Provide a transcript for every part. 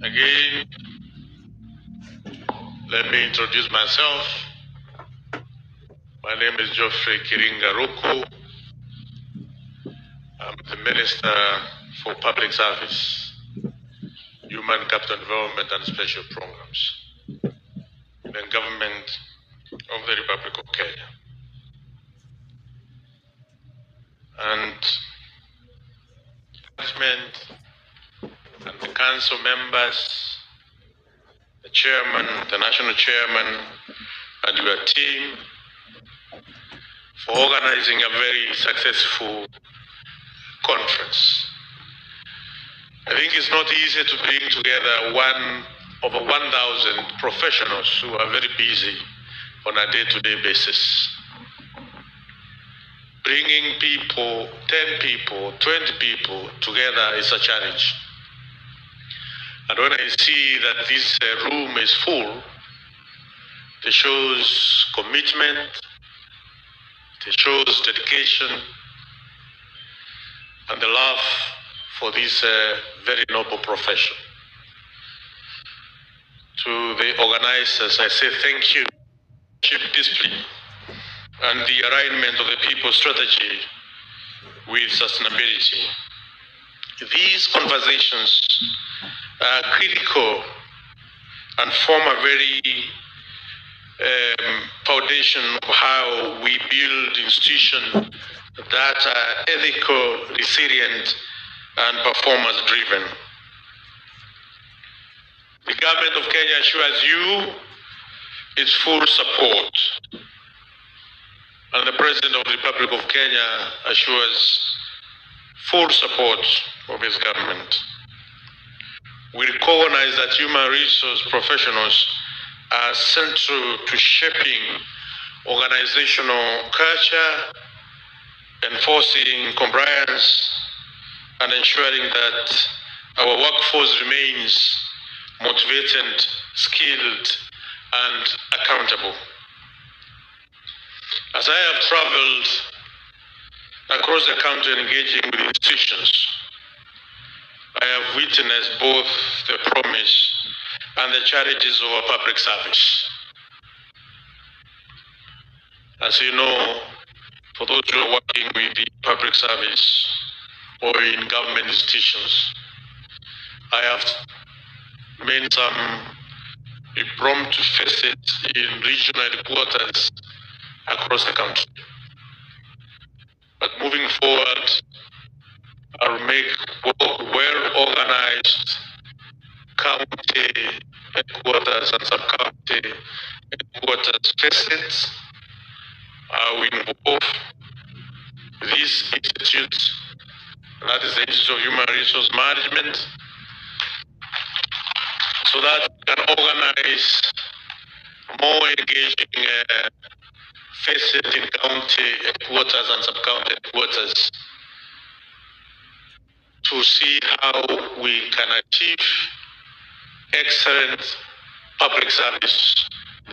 Again, let me introduce myself. My name is Geoffrey Kiringa Ruku. I'm the Minister for Public Service, Human Capital Development and Special Programs in the government of the Republic of Kenya. And management and the council members, the chairman, the national chairman, and your team for organizing a very successful conference. I think it's not easy to bring together over 1,000 professionals who are very busy on a day-to-day basis. Bringing people, 10 people, 20 people together is a challenge. And when I see that this room is full, it shows commitment, it shows dedication, and the love for this very noble profession. To the organizers, I say thank you. Discipline and the alignment of the people's strategy with sustainability. These conversations are critical and form a very foundation of how we build institutions that are ethical, resilient, and performance-driven. The government of Kenya assures you its full support, and the President of the Republic of Kenya assures full support of his government. We recognize that human resource professionals are central to shaping organizational culture, enforcing compliance, and ensuring that our workforce remains motivated, skilled, and accountable. As I have traveled across the country engaging with institutions, I have witnessed both the promise and the challenges of our public service. As you know, for those who are working with the public service or in government institutions, I have made some prompt to face it in regional headquarters across the country. But moving forward, I'll make well-organized county headquarters and sub-county headquarters visits. I will involve these institutes, that is the Institute of Human Resource Management, so that we can organize more engaging visits in county headquarters and sub-county headquarters to see how we can achieve excellent public service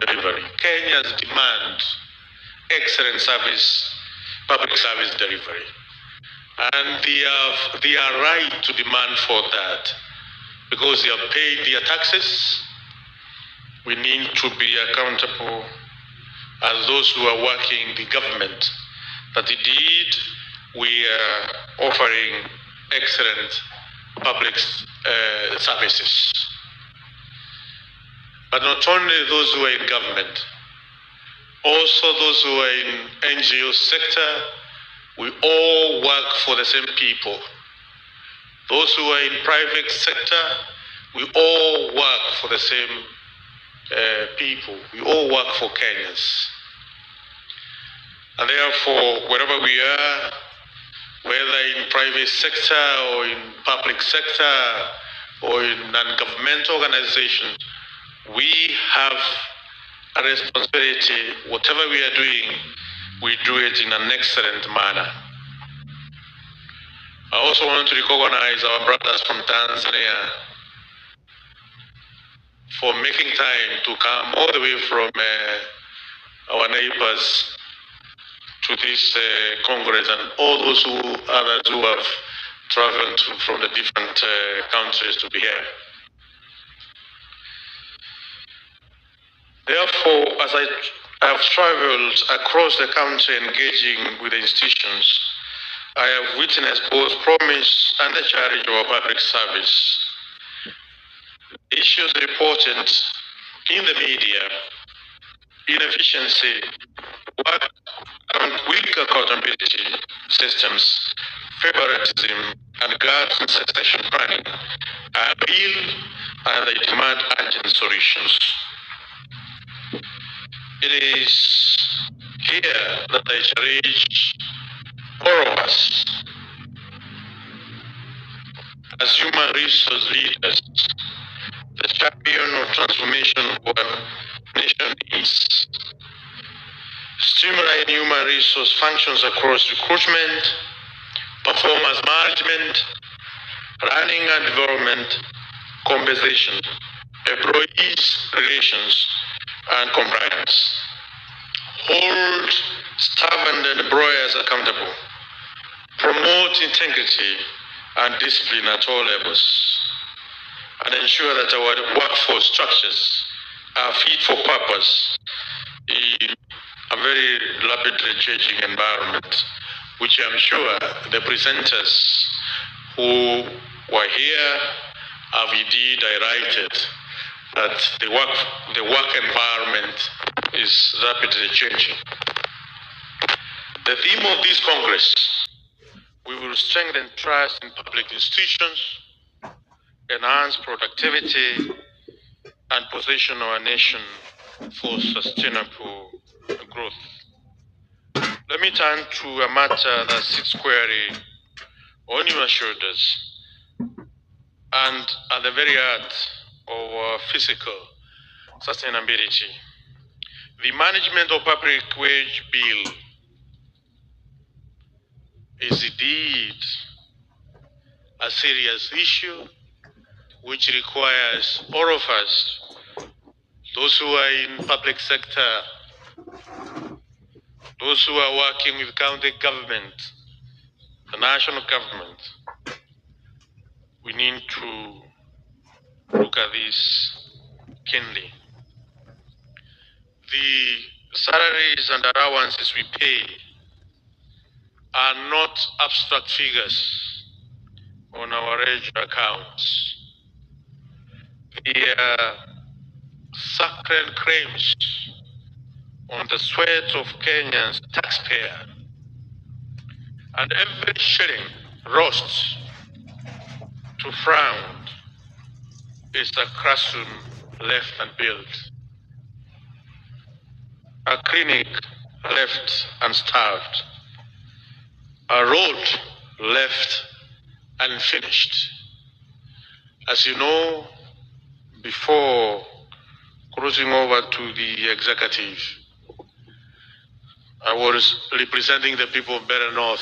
delivery. Kenyans demand excellent public service delivery. And they are right to demand for that because they have paid their taxes. We need to be accountable as those who are working the government, that indeed we are offering excellent public services. But not only those who are in government, also those who are in NGO sector, we all work for the same people. Those who are in private sector, we all work for the same people. We all work for Kenyans. And therefore, wherever we are, whether in private sector or in public sector or in non-governmental organization, we have a responsibility. Whatever we are doing, we do it in an excellent manner. I also want to recognize our brothers from Tanzania for making time to come all the way from our neighbors to this Congress, and all those others who have traveled from the different countries to be here. Therefore, as I have traveled across the country engaging with the institutions, I have witnessed both promise and the challenge of our public service. Issues reported in the media, inefficiency, work and weak accountability systems, favoritism, and gaps in succession planning are real and they demand urgent solutions. It is here that I challenge all of us as human resource leaders, the champion of transformation of our nation needs. Streamline human resource functions across recruitment, performance management, learning and development, compensation, employees relations, and compliance. Hold staff and employers accountable. Promote integrity and discipline at all levels. And ensure that our workforce structures are fit for purpose in a very rapidly changing environment, which I'm sure the presenters who were here have indeed highlighted that the work environment is rapidly changing. The theme of this Congress, we will strengthen trust in public institutions, enhance productivity, and position our nation for sustainable growth. Let me turn to a matter that sits squarely on your shoulders and at the very heart of our physical sustainability. The management of public wage bill is indeed a serious issue which requires all of us, those who are in public sector, those who are working with county government, the national government, we need to look at this keenly. The salaries and allowances we pay are not abstract figures on our ledger accounts. They are sacred claims on the sweat of Kenya's taxpayer, and every shilling lost to frown is a classroom left unbuilt, a clinic left unstarved, a road left unfinished. As you know, before crossing over to the executive, I was representing the people of Better North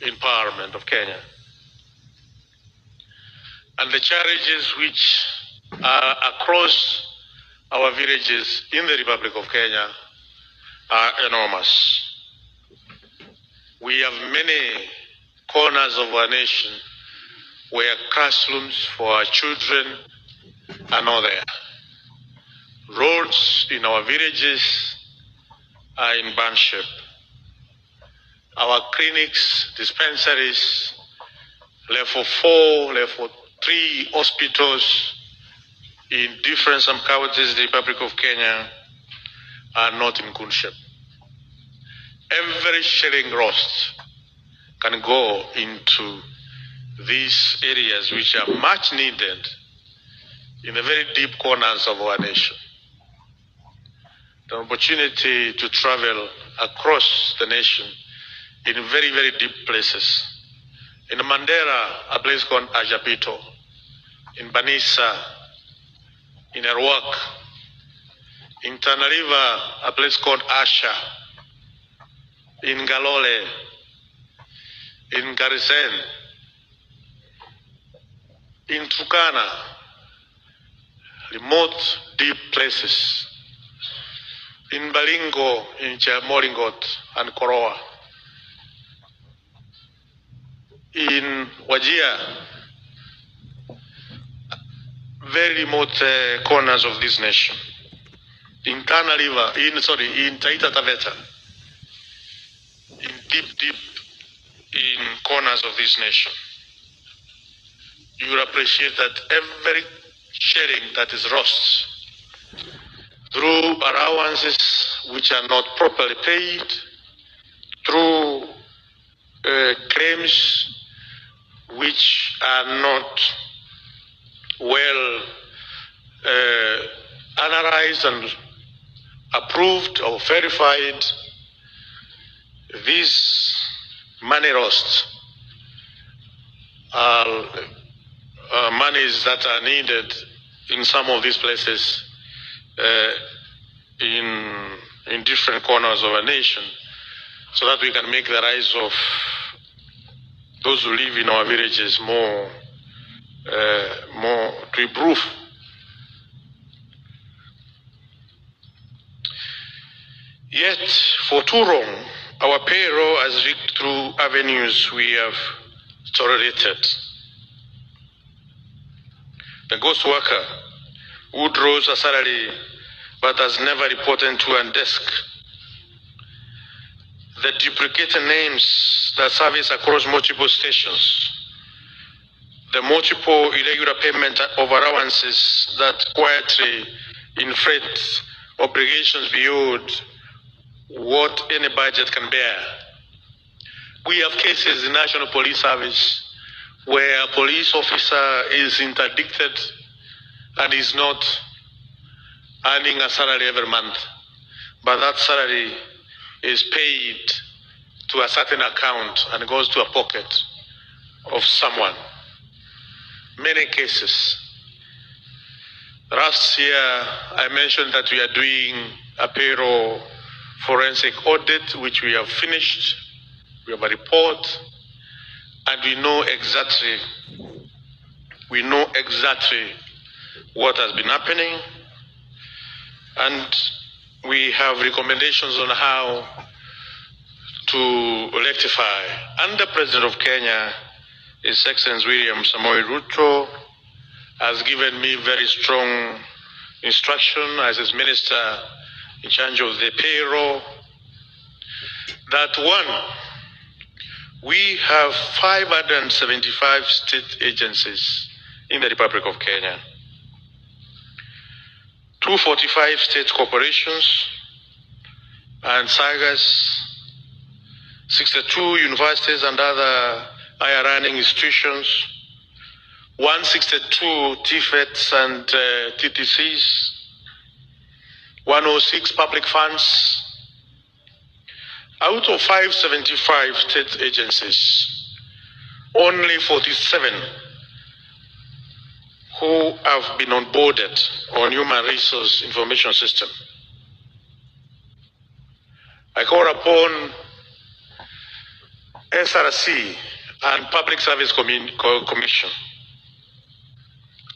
in Parliament of Kenya. And the challenges which are across our villages in the Republic of Kenya are enormous. We have many corners of our nation where classrooms for our children are not there. Roads in our villages are in bad shape. Our clinics, dispensaries, level 4, level 3 hospitals in different some counties in the Republic of Kenya are not in good shape. Every shilling lost can go into these areas which are much needed in the very deep corners of our nation. The opportunity to travel across the nation in very, very deep places. In Mandera, a place called Ajapito. In Banisa, in Erwak. In Tana River, a place called Asha. In Galole. In Garisen. In Turkana. Remote, deep places. In Balingo, in Chamoringot and Koroa. In Wajir, very remote corners of this nation. in Tana River, in Taita Taveta, in deep in corners of this nation. You will appreciate that every shilling that is lost through allowances which are not properly paid, through claims which are not well analyzed and approved or verified, these money lost are monies that are needed in some of these places in different corners of our nation, so that we can make the lives of those who live in our villages more to improve. Yet, for too long, our payroll has leaked through avenues we have tolerated. The ghost worker who draws a salary but has never reported to a desk. The duplicated names that service across multiple stations. The multiple irregular payment of allowances that quietly inflate obligations beyond what any budget can bear. We have cases in National Police Service where a police officer is interdicted and is not earning a salary every month, but that salary is paid to a certain account and goes to a pocket of someone. Many cases. Last year, I mentioned that we are doing a payroll forensic audit, which we have finished. We have a report, and we know exactly what has been happening, and we have recommendations on how to rectify. And the President of Kenya, His Excellency William Samoei Ruto, has given me very strong instruction as his minister in charge of the payroll, that one, we have 575 state agencies in the Republic of Kenya, 245 state corporations and sagas, 62 universities and other higher learning institutions, 162 TFETs and TTCs, 106 public funds. Out of 575 state agencies, only 47 who have been onboarded on Human Resource Information System. I call upon SRC and Public Service Commission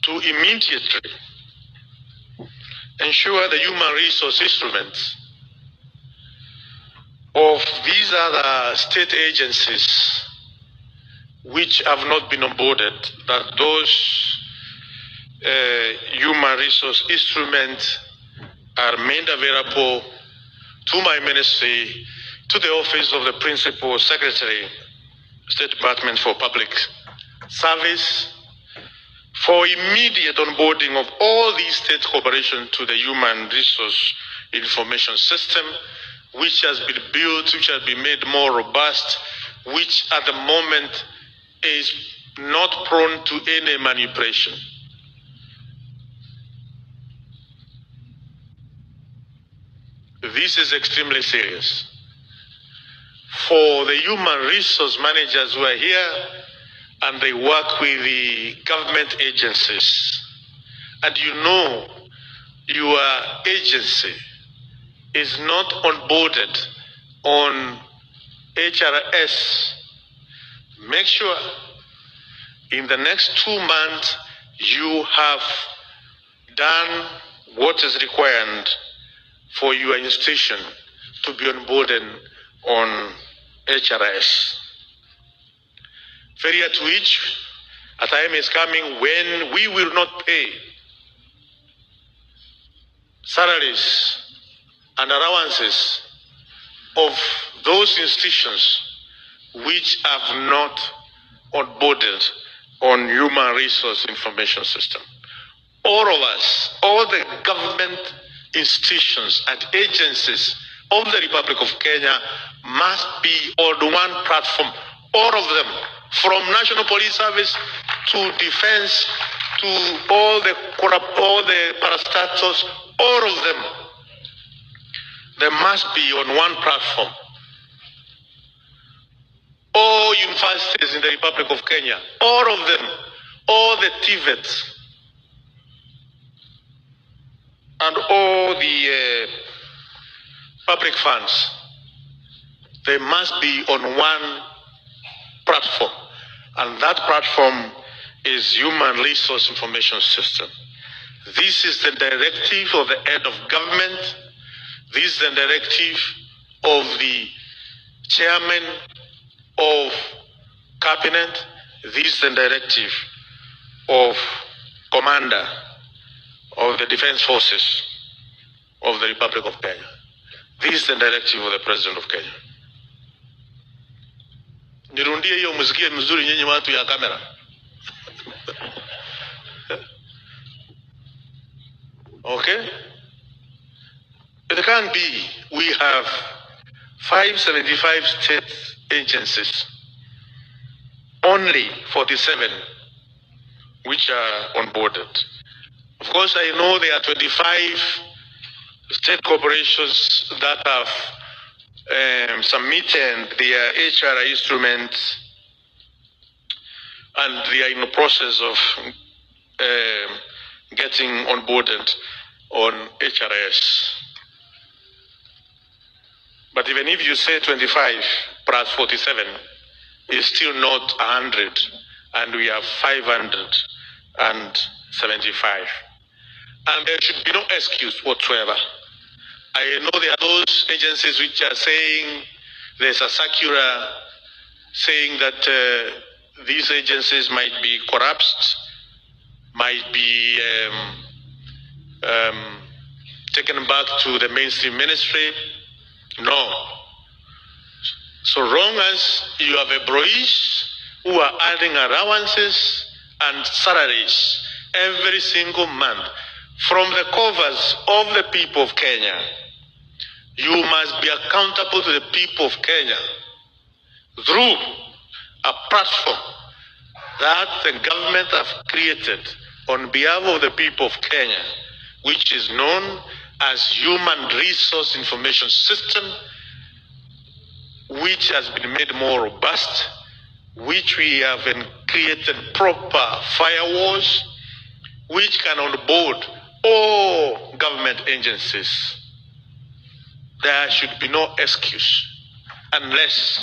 to immediately ensure the human resource instruments of these other state agencies which have not been onboarded, that those human resource instruments are made available to my ministry, to the office of the Principal Secretary, State Department for Public Service, for immediate onboarding of all these state corporations to the Human Resource Information System, which has been built, which has been made more robust, which at the moment is not prone to any manipulation. This is extremely serious. For the human resource managers who are here and they work with the government agencies, and you know your agency is not onboarded on HRS, make sure in the next 2 months you have done what is required for your institution to be onboarded on HRS. Failure to which a time is coming when we will not pay salaries and allowances of those institutions which have not onboarded on human resource information system. All of us, all the government institutions and agencies of the Republic of Kenya must be on one platform, all of them, from National Police Service to Defense to all the parastatals, all of them. They must be on one platform. All universities in the Republic of Kenya, all of them, all the TVETs, and all the public funds, they must be on one platform. And that platform is Human Resource Information System. This is the directive of the head of government. This is the directive of the chairman of cabinet. This is the directive of commander of the defense forces of the Republic of Kenya. This is the directive of the president of Kenya. Nirundie hiyo msikie mzuri nyinyi watu ya kamera. Okay? It can't be. We have 575 state agencies, only 47 which are onboarded. Of course, I know there are 25 state corporations that have submitted their HR instruments, and they are in the process of getting onboarded on HRS. But even if you say 25 plus 47, it's still not 100, and we have 575. And there should be no excuse whatsoever. I know there are those agencies which are saying there's a circular saying that these agencies might be corrupt, might be taken back to the mainstream ministry. No. So long as you have employees who are adding allowances and salaries every single month from the covers of the people of Kenya, you must be accountable to the people of Kenya through a platform that the government have created on behalf of the people of Kenya, which is known as Human Resource Information System, which has been made more robust, which we have created proper firewalls, which can onboard all government agencies. There should be no excuse unless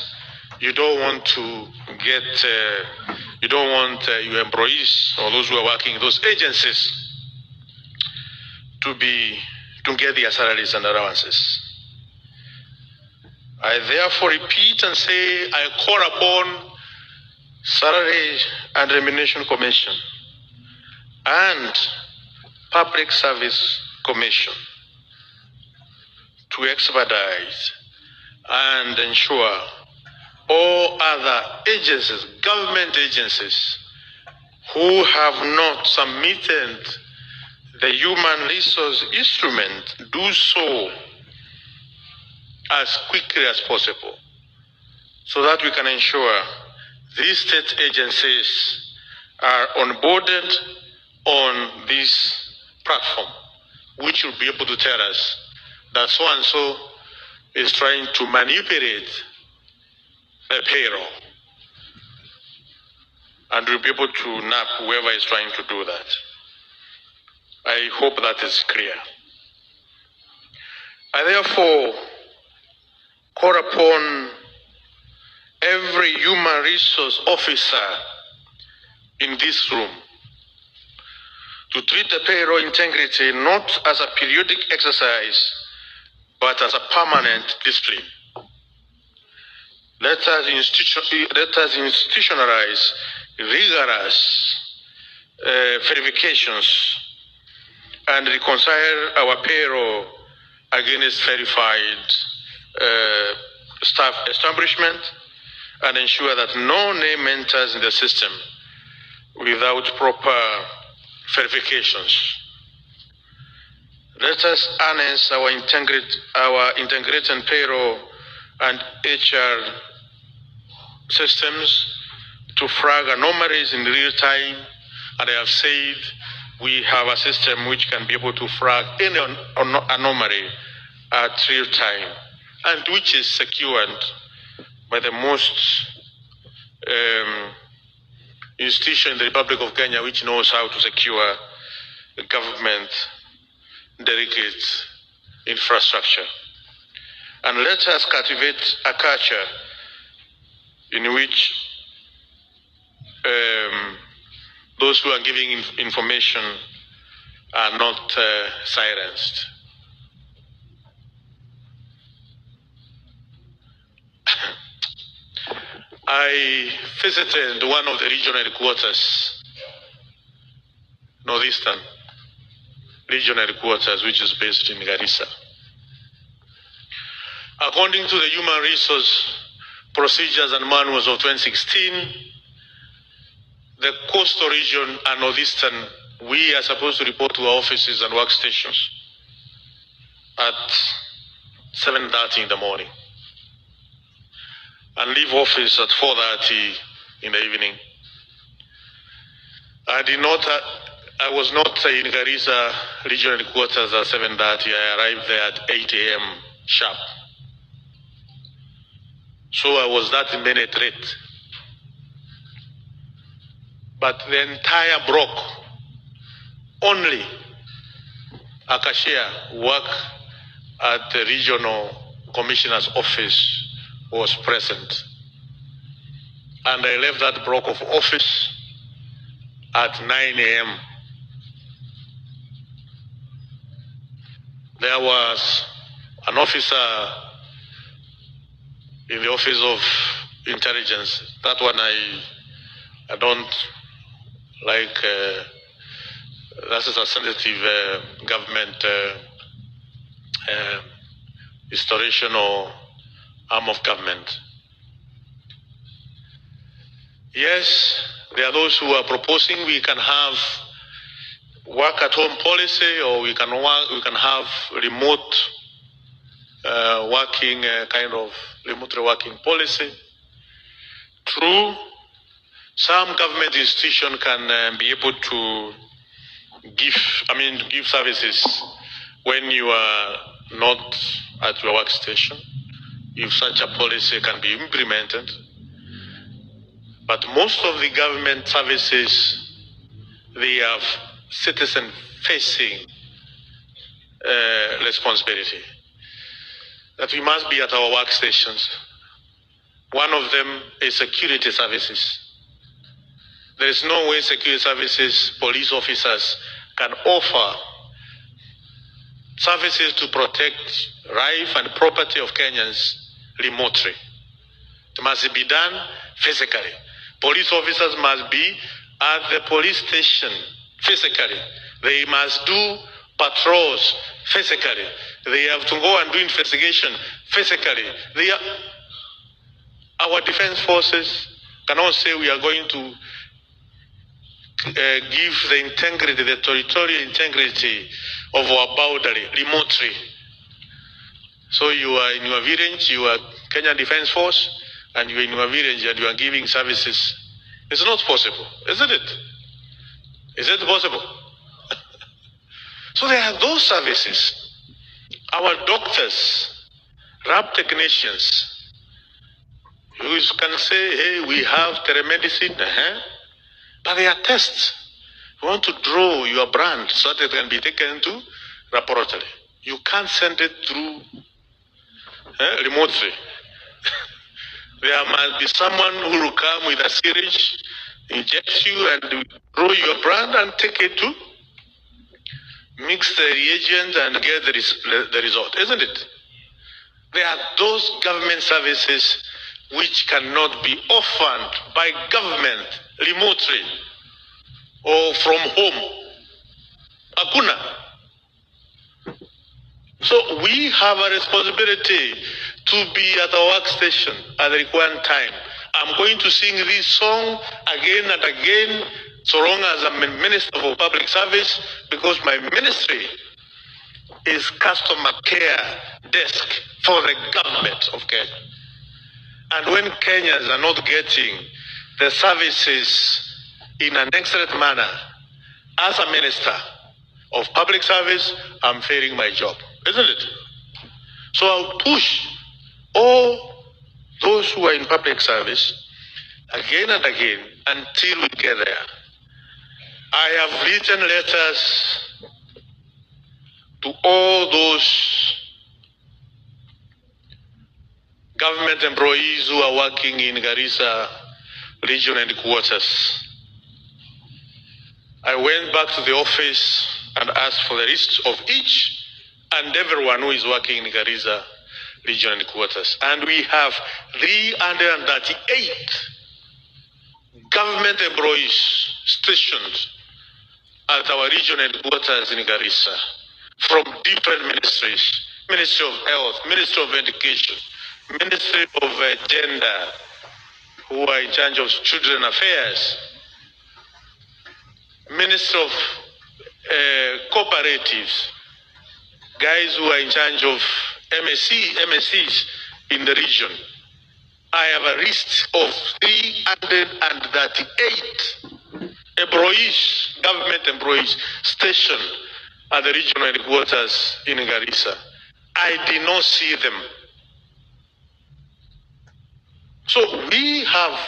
you don't want to get, you don't want your employees or those who are working in those agencies to get their salaries and allowances. I therefore repeat and say, I call upon Salary and Remuneration Commission and Public Service Commission to expedite and ensure all other agencies, government agencies, who have not submitted the human resource instrument do so as quickly as possible, so that we can ensure these state agencies are onboarded on this platform, which will be able to tell us that so-and-so is trying to manipulate the payroll. And we'll be able to nab whoever is trying to do that. I hope that is clear. I therefore call upon every human resource officer in this room to treat the payroll integrity not as a periodic exercise, but as a permanent discipline. Let us institutionalize rigorous verifications and reconcile our payroll against verified staff establishment, and ensure that no name enters in the system without proper verifications. Let us harness our integrated payroll and HR systems to flag anomalies in real time. And I have said we have a system which can be able to flag any anomaly at real time, and which is secured by the most institution in the Republic of Kenya which knows how to secure government delicate infrastructure. And let us cultivate a culture in which those who are giving information are not silenced. I visited one of the regional headquarters, Northeastern Regional Headquarters, which is based in Garissa. According to the Human Resource Procedures and Manuals of 2016, the coastal region and Northeastern, we are supposed to report to our offices and workstations at 7:30 in the morning and leave office at 4:30 in the evening. I was not in Garissa regional headquarters at 7:30. I arrived there at 8 a.m. sharp. So I was that minute late. But the entire block, only a cashier work at the regional commissioner's office was present. And I left that block of office at 9 a.m. There was an officer in the Office of Intelligence. That one I don't like. That is a sensitive government installation or arm of government. Yes, there are those who are proposing we can have work at home policy, or we can have remote working kind of remote working policy. True, some government institution can be able to give services when you are not at your workstation, if such a policy can be implemented. But most of the government services, they have citizen-facing responsibility, that we must be at our workstations. One of them is security services. There is no way security services, police officers can offer services to protect life and property of Kenyans remotely. It must be done physically. Police officers must be at the police station physically. They must do patrols physically. They have to go and do investigation physically. Our defense forces cannot say we are going to give the integrity, the territorial integrity of our boundary remotely. So you are in your village, you are Kenya Defense Force, and you are in your village and you are giving services. It's not possible, isn't it? Is it possible? So there are those services. Our doctors, lab technicians, who can say, hey, we have telemedicine, but they are tests. We want to draw your brand so that it can be taken to laboratory. You can't send it through remotely. There must be someone who will come with a syringe, inject you, and draw your brand and take it to mix the reagent and get the result, isn't it? There are those government services which cannot be offered by government remotely or from home. Hakuna. So we have a responsibility to be at our workstation at the required time. I'm going to sing this song again and again so long as I'm a Minister for Public Service, because my ministry is customer care desk for the government of Kenya. And when Kenyans are not getting the services in an excellent manner, as a Minister of Public Service, I'm failing my job, isn't it? So I'll push all those who are in public service again and again until we get there. I have written letters to all those government employees who are working in Garissa region headquarters. I went back to the office and asked for the list of each and everyone who is working in Garissa region headquarters. And we have 338 government employees stationed at our region headquarters in Garissa from different ministries: Ministry of Health, Ministry of Education, Ministry of Gender, who are in charge of Children Affairs, Ministry of Cooperatives, guys who are in charge of MSCs in the region. I have a list of 338 employees, government employees, stationed at the regional headquarters in Garissa. I did not see them. So we have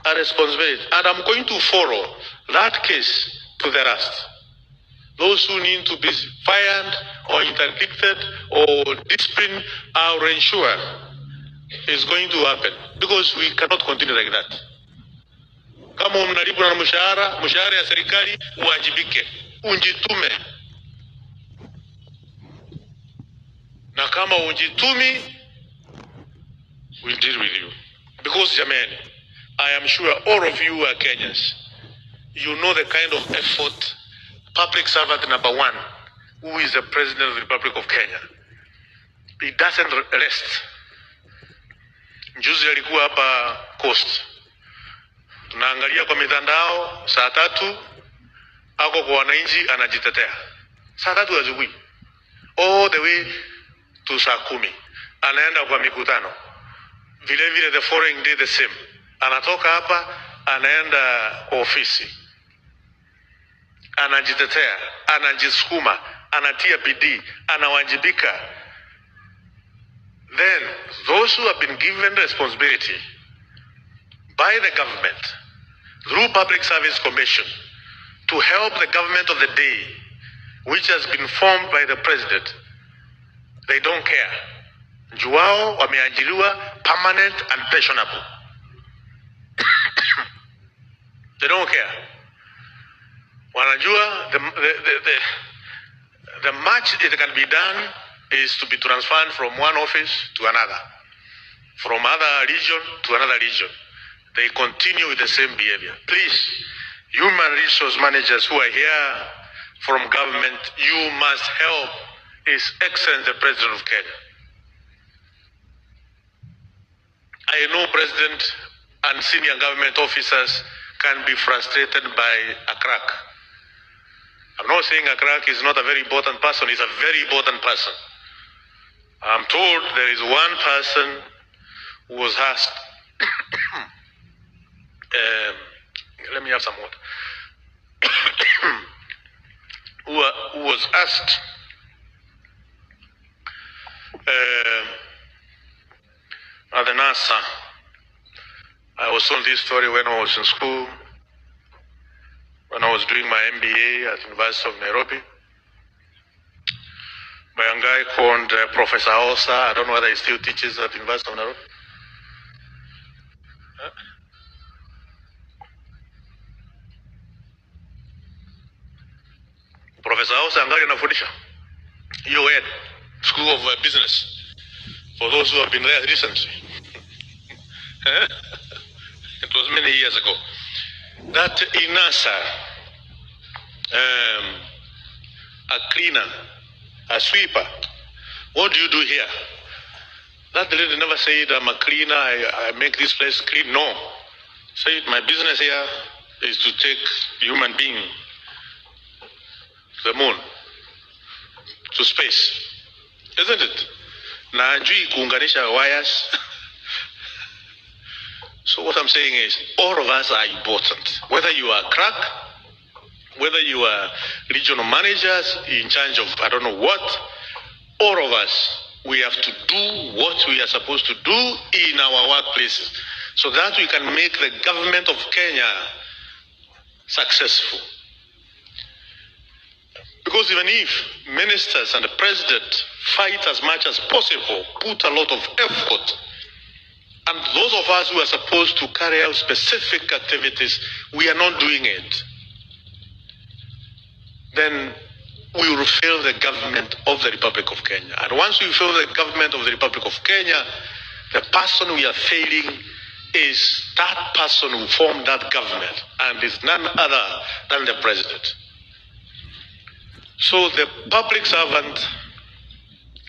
a responsibility, and I'm going to follow that case to the last. Those who need to be fired or interdicted or disciplined, I'll ensure is going to happen, because we cannot continue like that. Kama unalipwa na mshahara ya serikali, uwajibike, unjitume. Na kama unjitumi, we'll deal with you. Because jamani, I am sure all of you are Kenyans. You know the kind of effort public servant number one, who is the President of the Republic of Kenya, he doesn't rest. Juzi alikuwa hapa Coast, tunaangalia kwa mitandao, saa 3 ako kwa wananchi anajitetea, saa 3 asubuhi all the way to saa 10 anaenda kwa mikutano. Vile vile the following day the same, anatoka hapa anaenda kwa ofisi, anajitetea, anajisukuma, anatia bidii, anawajibika. Then those who have been given responsibility by the government through Public Service Commission to help the government of the day, which has been formed by the president, they don't care. Juao wameajiriwa permanent and pensionable. They don't care. Wanajua the much it can be done is to be transferred from one office to another, from other region to another region. They continue with the same behavior. Please, human resource managers who are here from government, you must help His Excellency the President of Kenya. I know President and senior government officers can be frustrated by a crack. I'm not saying a crack is not a very important person. He's a very important person. I'm told there is one person who was asked, let me have some water, who was asked at the NASA. I was told this story when I was in school, when I was doing my MBA at University of Nairobi, by a guy called Professor Osa. I don't know whether he still teaches at University of Nairobi. Professor Osa angali anafundisha UN School of Business, for those who have been there recently. It was many years ago. That in NASA, a cleaner, a sweeper, What do you do here? That lady never said, I'm a cleaner, I make this place clean. No. Said, my business here is to take human being to the moon, to space. Isn't it? Na ajui kuunganisha wires. So what I'm saying is, all of us are important. Whether you are crack, whether you are regional managers in charge of I don't know what, all of us, we have to do what we are supposed to do in our workplaces so that we can make the government of Kenya successful. Because even if ministers and the president fight as much as possible, put a lot of effort, and those of us who are supposed to carry out specific activities, we are not doing it, then we will fail the government of the Republic of Kenya. And once we fail the government of the Republic of Kenya, the person we are failing is that person who formed that government, and is none other than the president. So the public servant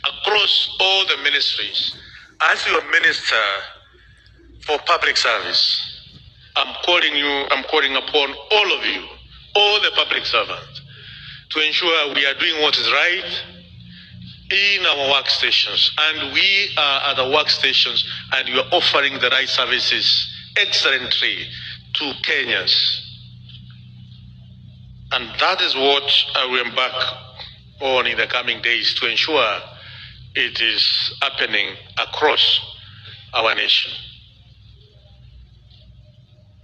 across all the ministries, as your minister for public service, I'm calling upon all of you, all the public servants, to ensure we are doing what is right in our workstations. And we are at the workstations and you are offering the right services excellently to Kenyans. And that is what I will embark on in the coming days to ensure it is happening across our nation.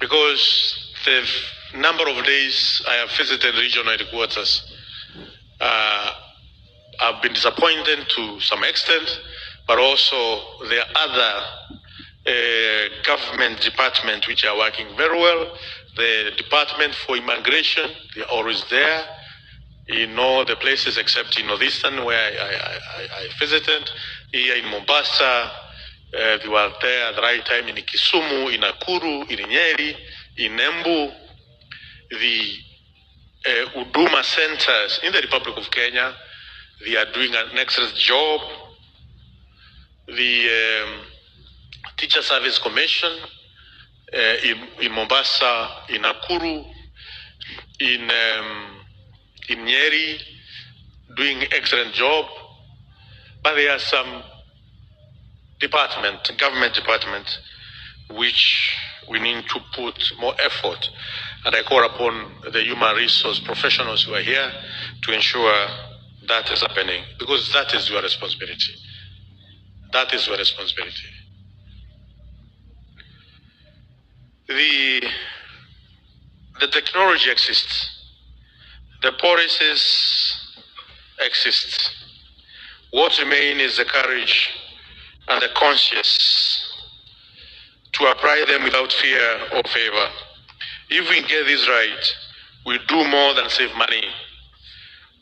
Because the number of days I have visited regional headquarters, I've been disappointed to some extent, but also there are other government departments which are working very well. The Department for Immigration, they're always there in all the places except in Northeastern where I visited. Here in Mombasa, they were there at the right time in Kisumu, in Nakuru, in Nyeri, in Embu. The Huduma centers in the Republic of Kenya, they are doing an excellent job. The Teacher Service Commission in Mombasa, in Nakuru, in Nyeri, doing excellent job. But there are some government departments, which we need to put more effort. And I call upon the human resource professionals who are here to ensure that is happening, because that is your responsibility. That is your responsibility. The technology exists. The policies exist. What remains is the courage and the conscience to apply them without fear or favor. If we get this right, we do more than save money.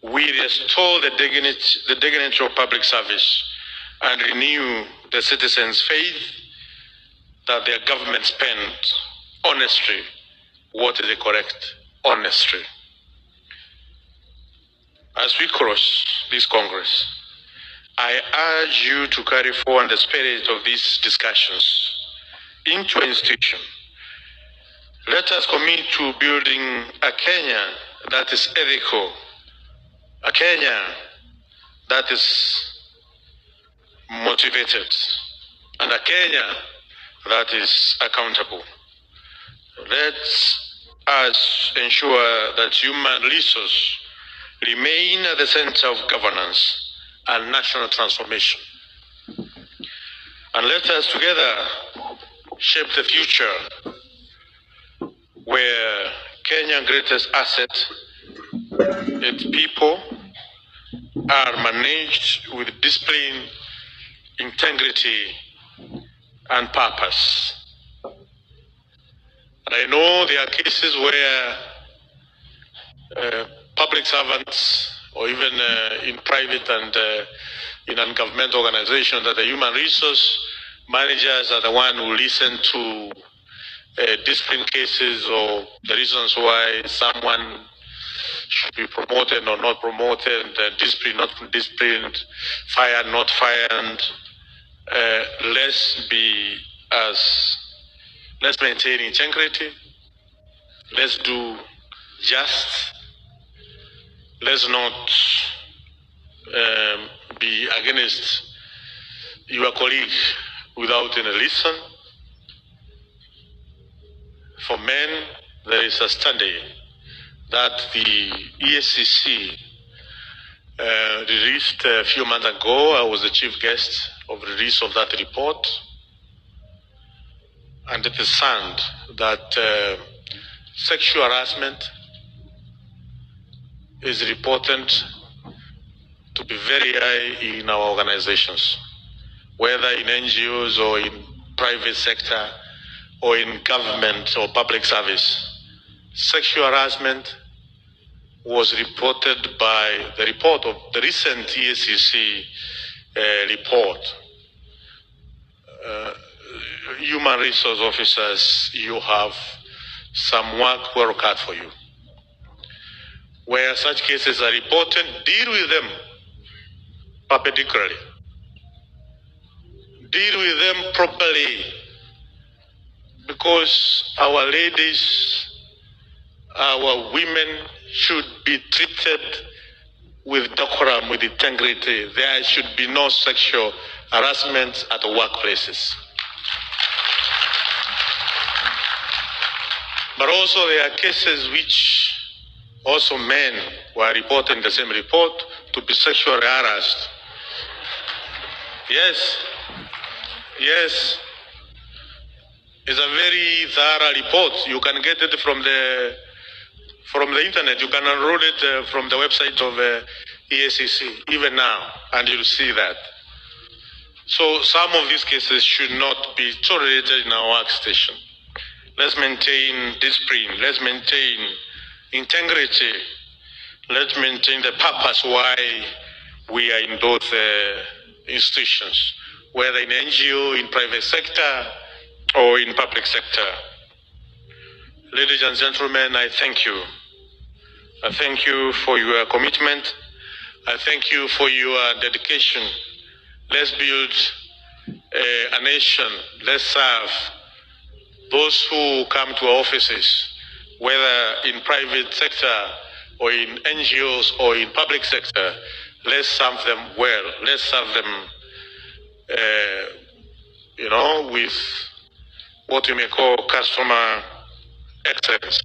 We restore the dignity of public service and renew the citizens' faith that their government spend honestly what is the correct honesty. As we cross this Congress, I urge you to carry forward the spirit of these discussions into an institution. Let us commit to building a Kenya that is ethical, a Kenya that is motivated, and a Kenya that is accountable. Let us ensure that human resources remain at the center of governance and national transformation. And let us together shape the future where Kenya's greatest asset, its people, are managed with discipline, integrity, and purpose. And I know there are cases where public servants, or even in private and in ungovernmental organizations, that the human resource managers are the one who listen to discipline cases or the reasons why someone should be promoted or not promoted, disciplined, not disciplined, fired, not fired. Let's maintain integrity. Let's do just. Let's not be against your colleague without any reason. For men, there is a study that the ESCC released a few months ago. I was the chief guest of the release of that report. And it is found that sexual harassment is reported to be very high in our organizations, whether in NGOs or in private sector or in government or public service. Sexual harassment was reported by the report of the recent ESCC report. Human resource officers, you have some work well cut for you. Where such cases are reported, deal with them perpendicularly. Deal with them properly, because our ladies, our women should be treated with decorum, with integrity. There should be no sexual harassment at the workplaces. But also there are cases which also men were reported in the same report to be sexually harassed. Yes. It's a very thorough report. You can get it from the internet. You can enroll it from the website of ESCC, even now, and you'll see that. So some of these cases should not be tolerated in our workstation. Let's maintain discipline. Let's maintain integrity. Let's maintain the purpose why we are in those institutions, whether in NGO, in private sector, or in public sector. Ladies and gentlemen, I thank you. I thank you for your commitment. I thank you for your dedication. Let's build a nation. Let's serve those who come to our offices, whether in private sector or in NGOs or in public sector. Let's serve them well. Let's serve them, with what we may call customer excellence.